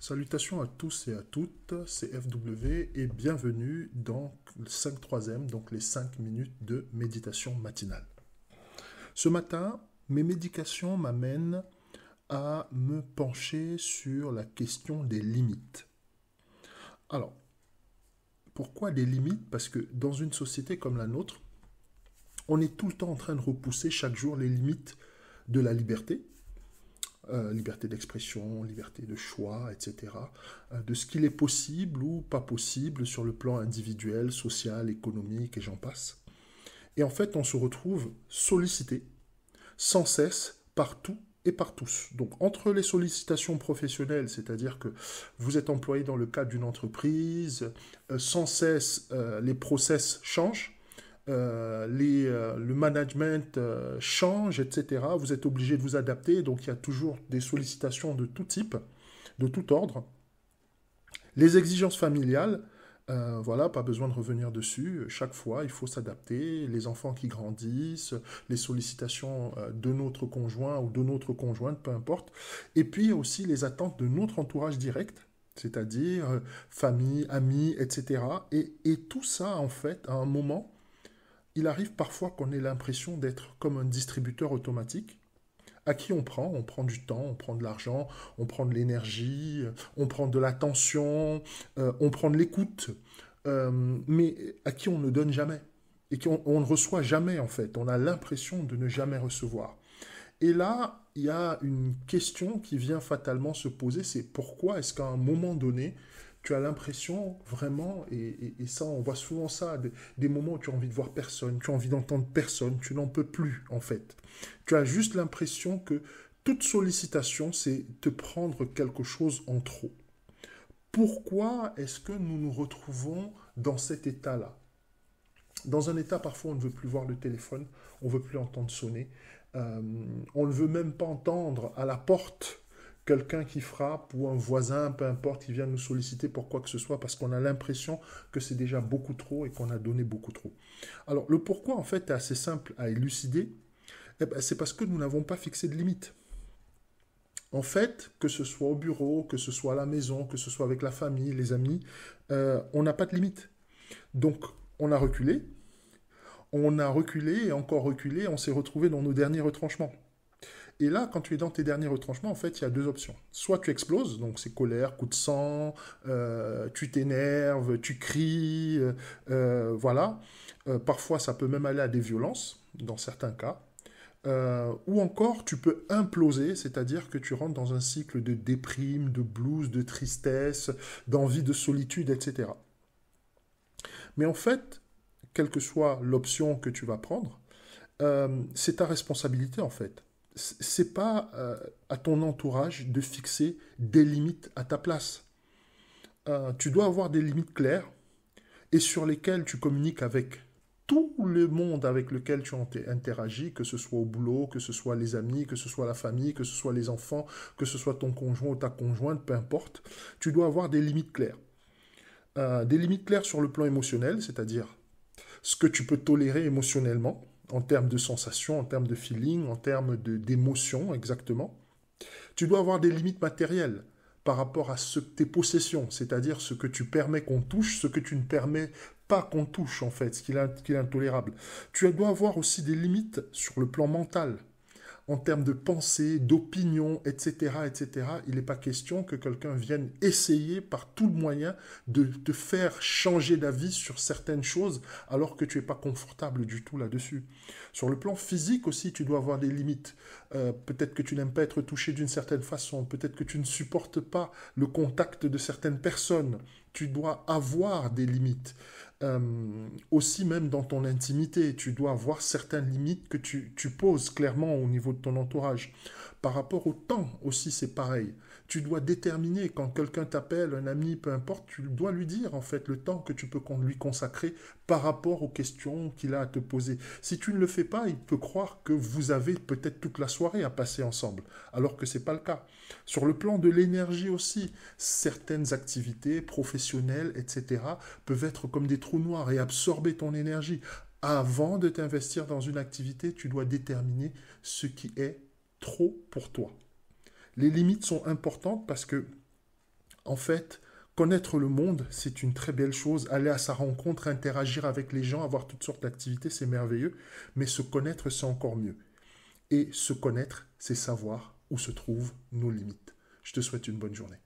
Salutations à tous et à toutes, c'est FW et bienvenue dans le 5/3, donc les 5 minutes de méditation matinale. Ce matin, mes méditations m'amènent à me pencher sur la question des limites. Alors, pourquoi des limites? Parce que dans une société comme la nôtre, on est tout le temps en train de repousser chaque jour les limites de la liberté, liberté d'expression, liberté de choix, etc., de ce qu'il est possible ou pas possible sur le plan individuel, social, économique et j'en passe. Et en fait, on se retrouve sollicité sans cesse partout et par tous. Donc entre les sollicitations professionnelles, c'est-à-dire que vous êtes employé dans le cadre d'une entreprise, sans cesse les process changent, le management change, etc. Vous êtes obligé de vous adapter, donc il y a toujours des sollicitations de tout type, de tout ordre. Les exigences familiales, voilà, pas besoin de revenir dessus. Chaque fois, il faut s'adapter. Les enfants qui grandissent, les sollicitations de notre conjoint ou de notre conjointe, peu importe. Et puis aussi les attentes de notre entourage direct, c'est-à-dire famille, amis, etc. Et tout ça, en fait, à un moment, il arrive parfois qu'on ait l'impression d'être comme un distributeur automatique à qui on prend du temps, on prend de l'argent, on prend de l'énergie, on prend de l'attention, on prend de l'écoute, mais à qui on ne donne jamais et qu'on ne reçoit jamais en fait. On a l'impression de ne jamais recevoir. Et là, il y a une question qui vient fatalement se poser, c'est pourquoi est-ce qu'à un moment donné, tu as l'impression vraiment, et ça, on voit souvent ça, des moments où tu as envie de voir personne, tu as envie d'entendre personne, tu n'en peux plus en fait. Tu as juste l'impression que toute sollicitation, c'est te prendre quelque chose en trop. Pourquoi est-ce que nous nous retrouvons dans cet état-là? Dans un état, parfois, on ne veut plus voir le téléphone, on ne veut plus entendre sonner, euh, on ne veut même pas entendre à la porte quelqu'un qui frappe ou un voisin, peu importe, qui vient nous solliciter pour quoi que ce soit, parce qu'on a l'impression que c'est déjà beaucoup trop et qu'on a donné beaucoup trop. Alors, le pourquoi, en fait, est assez simple à élucider. Eh ben, c'est parce que nous n'avons pas fixé de limite. En fait, que ce soit au bureau, que ce soit à la maison, que ce soit avec la famille, les amis, on n'a pas de limite. Donc, on a reculé et encore reculé, on s'est retrouvé dans nos derniers retranchements. Et là, quand tu es dans tes derniers retranchements, en fait, il y a deux options. Soit tu exploses, donc c'est colère, coup de sang, tu t'énerves, tu cries, voilà. Parfois, ça peut même aller à des violences, dans certains cas. Ou encore, tu peux imploser, c'est-à-dire que tu rentres dans un cycle de déprime, de blues, de tristesse, d'envie de solitude, etc. Mais en fait, quelle que soit l'option que tu vas prendre, c'est ta responsabilité en fait. C'est pas à ton entourage de fixer des limites à ta place. Tu dois avoir des limites claires et sur lesquelles tu communiques avec tout le monde avec lequel tu interagis, que ce soit au boulot, que ce soit les amis, que ce soit la famille, que ce soit les enfants, que ce soit ton conjoint ou ta conjointe, peu importe. Tu dois avoir des limites claires. Des limites claires sur le plan émotionnel, c'est-à-dire ce que tu peux tolérer émotionnellement, en termes de sensations, en termes de feeling, en termes d'émotions exactement. Tu dois avoir des limites matérielles par rapport à tes possessions, c'est-à-dire ce que tu permets qu'on touche, ce que tu ne permets pas qu'on touche en fait, ce qui est intolérable. Tu dois avoir aussi des limites sur le plan mental, en termes de pensée, d'opinion, etc., etc., il n'est pas question que quelqu'un vienne essayer par tout le moyen de te faire changer d'avis sur certaines choses alors que tu n'es pas confortable du tout là-dessus. Sur le plan physique aussi, tu dois avoir des limites. Peut-être que tu n'aimes pas être touché d'une certaine façon, peut-être que tu ne supportes pas le contact de certaines personnes. Tu dois avoir des limites. Aussi même dans ton intimité, tu dois avoir certaines limites que tu poses clairement au niveau de ton entourage. Par rapport au temps aussi, c'est pareil. Tu dois déterminer quand quelqu'un t'appelle, un ami, peu importe, tu dois lui dire en fait le temps que tu peux lui consacrer par rapport aux questions qu'il a à te poser. Si tu ne le fais pas, il peut croire que vous avez peut-être toute la soirée à passer ensemble, alors que ce n'est pas le cas. Sur le plan de l'énergie aussi, certaines activités professionnelles, etc., peuvent être comme des trous noirs et absorber ton énergie. Avant de t'investir dans une activité, tu dois déterminer ce qui est trop pour toi. Les limites sont importantes parce que En fait, connaître le monde, c'est une très belle chose. Aller à sa rencontre, interagir avec les gens, avoir toutes sortes d'activités, c'est merveilleux. Mais se connaître, c'est encore mieux. Et se connaître, c'est savoir où se trouvent nos limites. Je te souhaite une bonne journée.